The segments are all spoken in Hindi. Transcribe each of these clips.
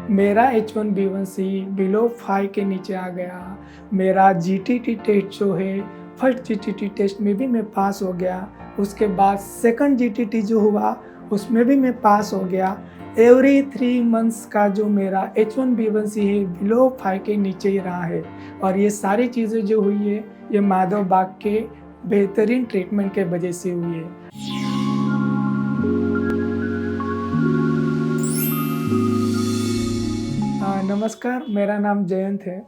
मेरा H1B1C बिलो 5 के नीचे आ गया। मेरा जीटीटी टेस्ट जो है, फर्स्ट जीटीटी टेस्ट में भी मैं पास हो गया। उसके बाद सेकंड जीटीटी जो हुआ उसमें भी मैं पास हो गया। एवरी 3 मंथ्स का जो मेरा H1B1C है बिलो 5 के नीचे ही रहा है। और ये सारी चीज़ें जो हुई है ये माधव बाग के बेहतरीन ट्रीटमेंट के वजह से हुई है। नमस्कार, मेरा नाम जयंत है।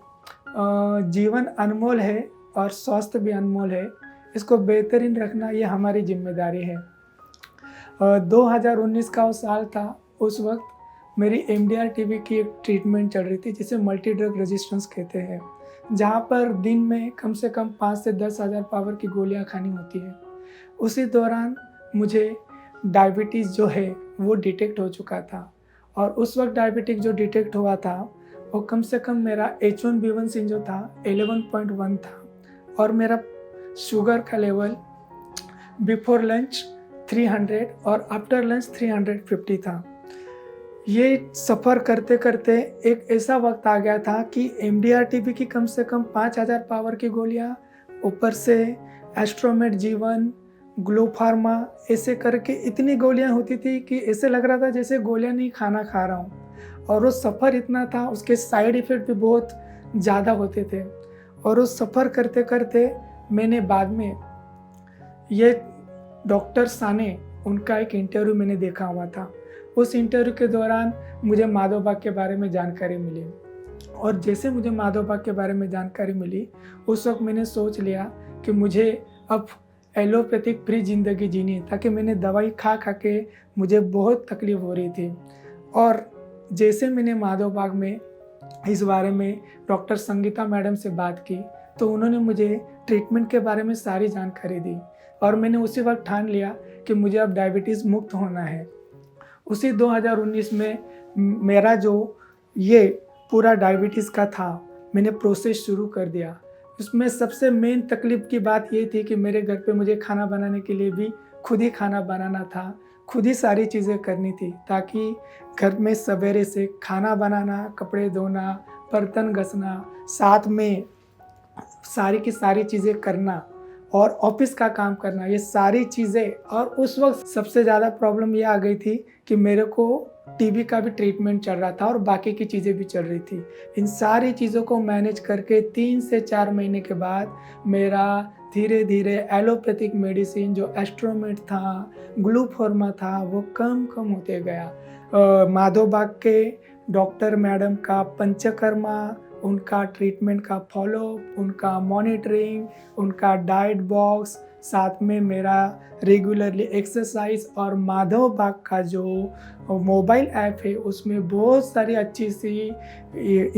जीवन अनमोल है और स्वास्थ्य भी अनमोल है। इसको बेहतरीन रखना ये हमारी ज़िम्मेदारी है। 2019 का वो साल था। उस वक्त मेरी एमडीआर टीबी की एक ट्रीटमेंट चल रही थी जिसे मल्टी ड्रग रेजिस्टेंस कहते हैं, जहाँ पर दिन में कम से कम 5 से 10 हज़ार पावर की गोलियाँ खानी होती है। उसी दौरान मुझे डायबिटीज़ जो है वो डिटेक्ट हो चुका था। और उस वक्त डायबिटिक जो डिटेक्ट हुआ था वो कम से कम मेरा H1B1C जो था 11.1 था। और मेरा शुगर का लेवल बिफोर लंच 300 और आफ्टर लंच 350 था। ये सफ़र करते करते एक ऐसा वक्त आ गया था कि एमडीआर टीबी की कम से कम 5000 पावर की गोलियाँ, ऊपर से एस्ट्रोमेट जीवन, ग्लोफार्मा, ऐसे करके इतनी गोलियाँ होती थी कि ऐसे लग रहा था जैसे गोलियाँ नहीं खाना खा रहा हूँ। और वो सफ़र इतना था, उसके साइड इफ़ेक्ट भी बहुत ज़्यादा होते थे। और उस सफ़र करते करते मैंने बाद में ये डॉक्टर साने, उनका एक इंटरव्यू मैंने देखा हुआ था। उस इंटरव्यू के दौरान मुझे माधव बाग के बारे में जानकारी मिली। और जैसे मुझे माधव बाग के बारे में जानकारी मिली, उस वक्त मैंने सोच लिया कि मुझे अब एलोपैथिक फ्री ज़िंदगी जीनी है, ताकि मैंने दवाई खा खा के मुझे बहुत तकलीफ़ हो रही थी। और जैसे मैंने माधव बाग में इस बारे में डॉक्टर संगीता मैडम से बात की, तो उन्होंने मुझे ट्रीटमेंट के बारे में सारी जानकारी दी। और मैंने उसी वक्त ठान लिया कि मुझे अब डायबिटीज़ मुक्त होना है। उसी 2019 में मेरा जो ये पूरा डायबिटीज़ का था, मैंने प्रोसेस शुरू कर दिया। उसमें सबसे मेन तकलीफ़ की बात ये थी कि मेरे घर पे मुझे खाना बनाने के लिए भी खुद ही खाना बनाना था, खुद ही सारी चीज़ें करनी थी, ताकि घर में सवेरे से खाना बनाना, कपड़े धोना, बर्तन घसना, साथ में सारी की सारी चीज़ें करना और ऑफिस का काम करना, ये सारी चीज़ें। और उस वक्त सबसे ज़्यादा प्रॉब्लम ये आ गई थी कि मेरे को टीबी का भी ट्रीटमेंट चल रहा था और बाकी की चीज़ें भी चल रही थी। इन सारी चीज़ों को मैनेज करके 3 से 4 महीने के बाद मेरा धीरे धीरे एलोपैथिक मेडिसिन जो एस्ट्रोमेट था, ग्लूफार्मा था, वो कम कम होते गया। माधव बाग के डॉक्टर मैडम का पंचकर्मा, उनका ट्रीटमेंट का फॉलोअप, उनका मॉनिटरिंग, उनका डाइट बॉक्स, साथ में मेरा रेगुलरली एक्सरसाइज, और माधव बाग का जो मोबाइल ऐप है उसमें बहुत सारी अच्छी सी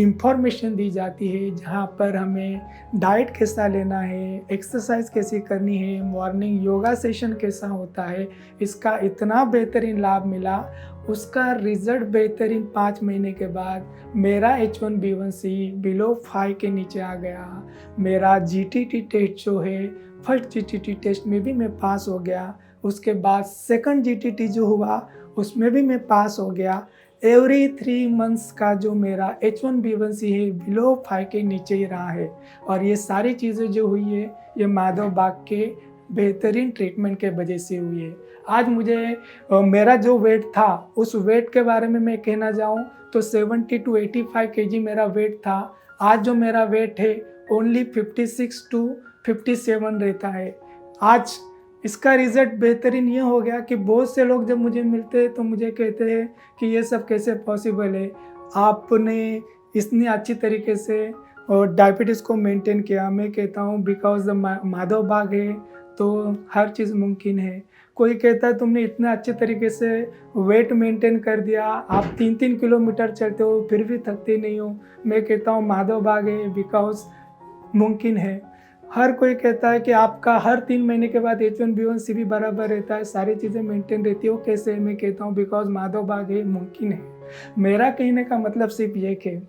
इंफॉर्मेशन दी जाती है, जहाँ पर हमें डाइट कैसा लेना है, एक्सरसाइज कैसी करनी है, मॉर्निंग योगा सेशन कैसा होता है, इसका इतना बेहतरीन लाभ मिला। उसका रिज़ल्ट बेहतरीन 5 महीने के बाद मेरा H1B1C बिलो 5 के नीचे आ गया। मेरा जीटीटी टेस्ट जो है, फर्स्ट जीटीटी टेस्ट में भी मैं पास हो गया। उसके बाद सेकंड जीटीटी जो हुआ उसमें भी मैं पास हो गया। एवरी 3 मंथ्स का जो मेरा H1B1C है बिलो 5 के नीचे ही रहा है। और ये सारी चीज़ें जो हुई है ये माधव बाग के बेहतरीन ट्रीटमेंट के वजह से हुई है। आज मुझे मेरा जो वेट था, उस वेट के बारे में मैं कहना जाऊँ तो 70 टू 85 केजी मेरा वेट था। आज जो मेरा वेट है ओनली 56 टू 57 रहता है। आज इसका रिज़ल्ट बेहतरीन ये हो गया कि बहुत से लोग जब मुझे मिलते हैं तो मुझे कहते हैं कि ये सब कैसे पॉसिबल है, आपने इतनी अच्छी तरीके से और डायबिटीज़ को मेंटेन किया। मैं कहता हूँ बिकॉज़ माधव बाग है तो हर चीज़ मुमकिन है। कोई कहता है तुमने इतने अच्छे तरीके से वेट मेंटेन कर दिया, आप 3-3 किलोमीटर चलते हो फिर भी थकते नहीं हो। मैं कहता हूँ माधव बाग है बिकॉज़ मुमकिन है। हर कोई कहता है कि आपका हर 3 महीने के बाद H1B1C भी बराबर रहता है, सारी चीज़ें मेंटेन रहती है। वो कैसे है? मैं कहता हूँ बिकॉज़ माधव बाग है, मुमकिन है। मेरा कहने का मतलब सिर्फ ये है,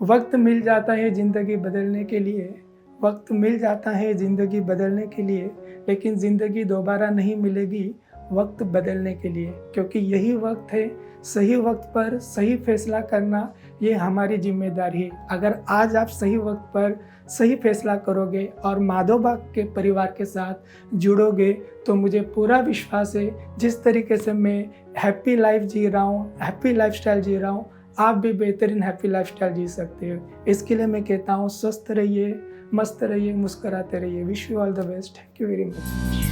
वक्त मिल जाता है ज़िंदगी बदलने के लिए, वक्त मिल जाता है ज़िंदगी बदलने के लिए, लेकिन ज़िंदगी दोबारा नहीं मिलेगी वक्त बदलने के लिए, क्योंकि यही वक्त है सही वक्त पर सही फैसला करना, ये हमारी जिम्मेदारी है। अगर आज आप सही वक्त पर सही फैसला करोगे और माधोबा के परिवार के साथ जुड़ोगे तो मुझे पूरा विश्वास है जिस तरीके से मैं हैप्पी लाइफ जी रहा हूँ, हैप्पी लाइफस्टाइल जी रहा हूँ, आप भी बेहतरीन हैप्पी लाइफस्टाइल जी सकते हो। इसके लिए मैं कहता हूँ स्वस्थ रहिए, मस्त रहिए, मुस्कुराते रहिए। Wish you all the best. Thank you very much.